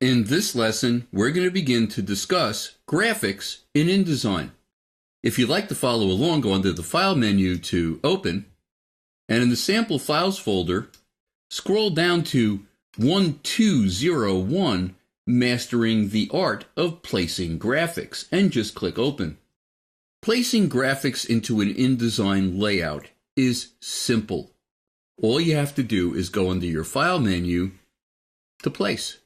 In this lesson, we're going to begin to discuss graphics in InDesign. If you'd like to follow along, go under the File menu to Open, and in the Sample Files folder, scroll down to 1201, Mastering the Art of Placing Graphics, and just click Open. Placing graphics into an InDesign layout is simple. All you have to do is go under your File menu to Place.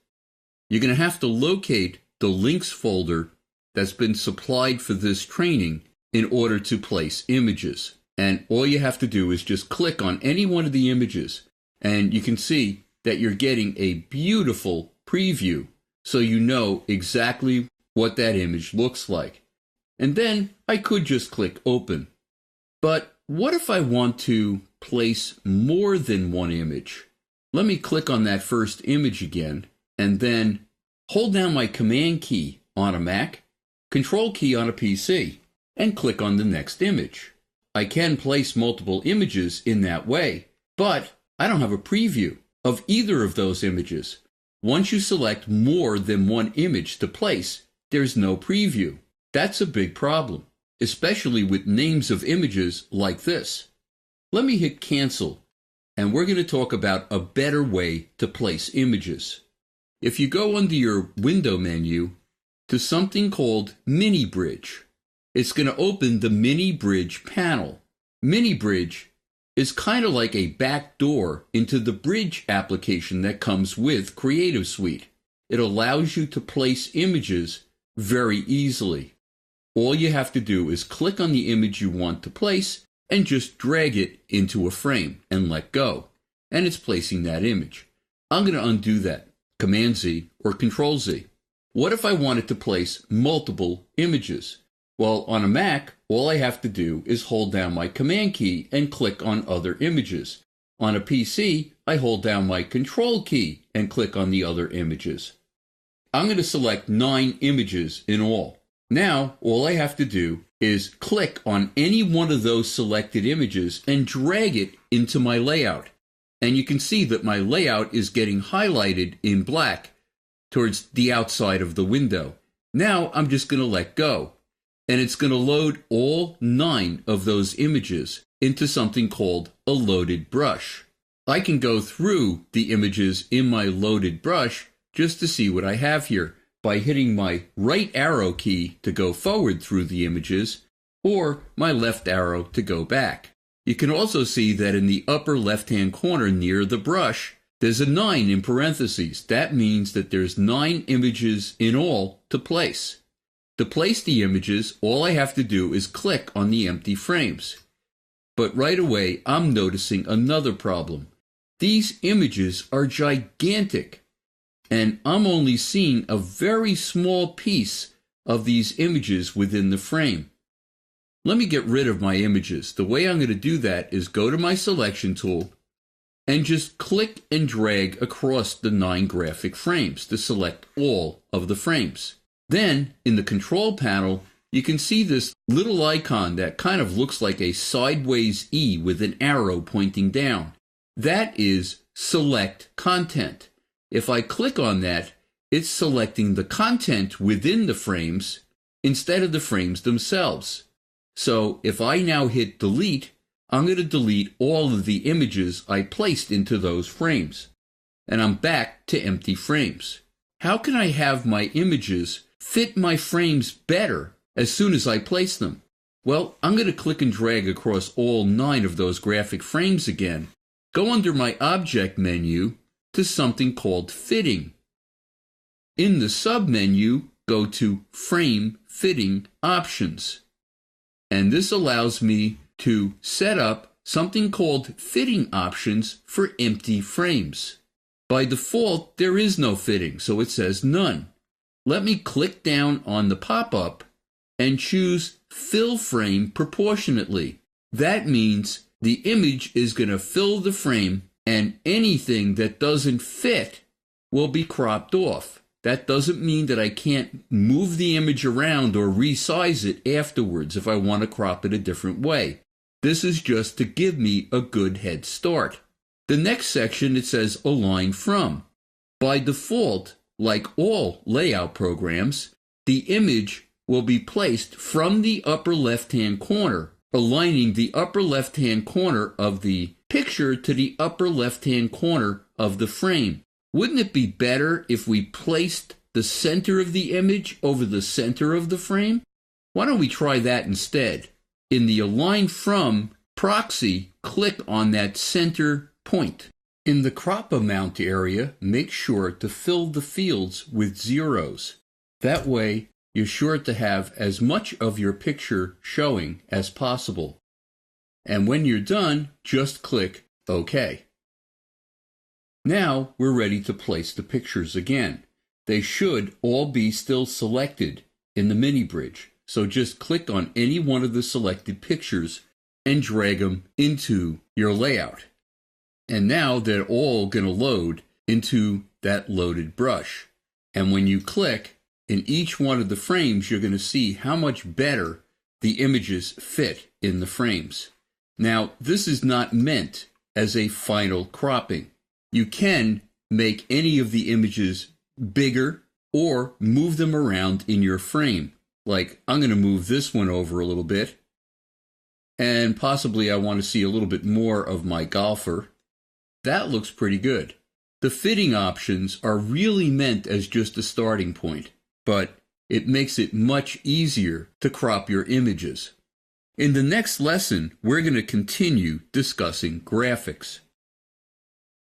You're going to have to locate the links folder that's been supplied for this training in order to place images. And all you have to do is just click on any one of the images, and you can see that you're getting a beautiful preview, so you know exactly what that image looks like. And then I could just click Open. But what if I want to place more than one image? Let me click on that first image again, and then hold down my Command key on a Mac, Control key on a PC, and click on the next image. I can place multiple images in that way, but I don't have a preview of either of those images. Once you select more than one image to place, there's no preview. That's a big problem, especially with names of images like this. Let me hit Cancel, and we're going to talk about a better way to place images. If you go under your Window menu to something called Mini Bridge, it's going to open the Mini Bridge panel. Mini Bridge is kind of like a back door into the Bridge application that comes with Creative Suite. It allows you to place images very easily. All you have to do is click on the image you want to place and just drag it into a frame and let go. And it's placing that image. I'm going to undo that. Command Z or Control Z. What if I wanted to place multiple images? Well, on a Mac, all I have to do is hold down my Command key and click on other images. On a PC, I hold down my Control key and click on the other images. I'm going to select 9 images in all. Now, all I have to do is click on any one of those selected images and drag it into my layout. And you can see that my layout is getting highlighted in black towards the outside of the window. Now I'm just going to let go, and it's going to load all 9 of those images into something called a loaded brush. I can go through the images in my loaded brush just to see what I have here by hitting my right arrow key to go forward through the images or my left arrow to go back. You can also see that in the upper left-hand corner near the brush, there's a 9 in parentheses. That means that there's 9 images in all to place. To place the images, all I have to do is click on the empty frames. But right away, I'm noticing another problem. These images are gigantic, and I'm only seeing a very small piece of these images within the frame. Let me get rid of my images. The way I'm going to do that is go to my selection tool and just click and drag across the 9 graphic frames to select all of the frames. Then, in the control panel, you can see this little icon that kind of looks like a sideways E with an arrow pointing down. That is Select Content. If I click on that, it's selecting the content within the frames instead of the frames themselves. So if I now hit Delete, I'm going to delete all of the images I placed into those frames. And I'm back to empty frames. How can I have my images fit my frames better as soon as I place them? Well, I'm going to click and drag across all 9 of those graphic frames again. Go under my Object menu to something called Fitting. In the sub-menu, go to Frame Fitting Options. And this allows me to set up something called fitting options for empty frames. By default, there is no fitting, so it says none. Let me click down on the pop-up and choose Fill Frame Proportionately. That means the image is going to fill the frame, and anything that doesn't fit will be cropped off. That doesn't mean that I can't move the image around or resize it afterwards if I want to crop it a different way. This is just to give me a good head start. The next section, it says Align From. By default, like all layout programs, the image will be placed from the upper left-hand corner, aligning the upper left-hand corner of the picture to the upper left-hand corner of the frame. Wouldn't it be better if we placed the center of the image over the center of the frame? Why don't we try that instead? In the Align From proxy, click on that center point. In the crop amount area, make sure to fill the fields with zeros. That way, you're sure to have as much of your picture showing as possible. And when you're done, just click OK. Now we're ready to place the pictures again. They should all be still selected in the mini bridge. So just click on any one of the selected pictures and drag them into your layout. And now they're all going to load into that loaded brush. And when you click in each one of the frames, you're going to see how much better the images fit in the frames. Now, this is not meant as a final cropping. You can make any of the images bigger or move them around in your frame. Like, I'm going to move this one over a little bit. And possibly I want to see a little bit more of my golfer. That looks pretty good. The fitting options are really meant as just a starting point, but it makes it much easier to crop your images. In the next lesson, we're going to continue discussing graphics.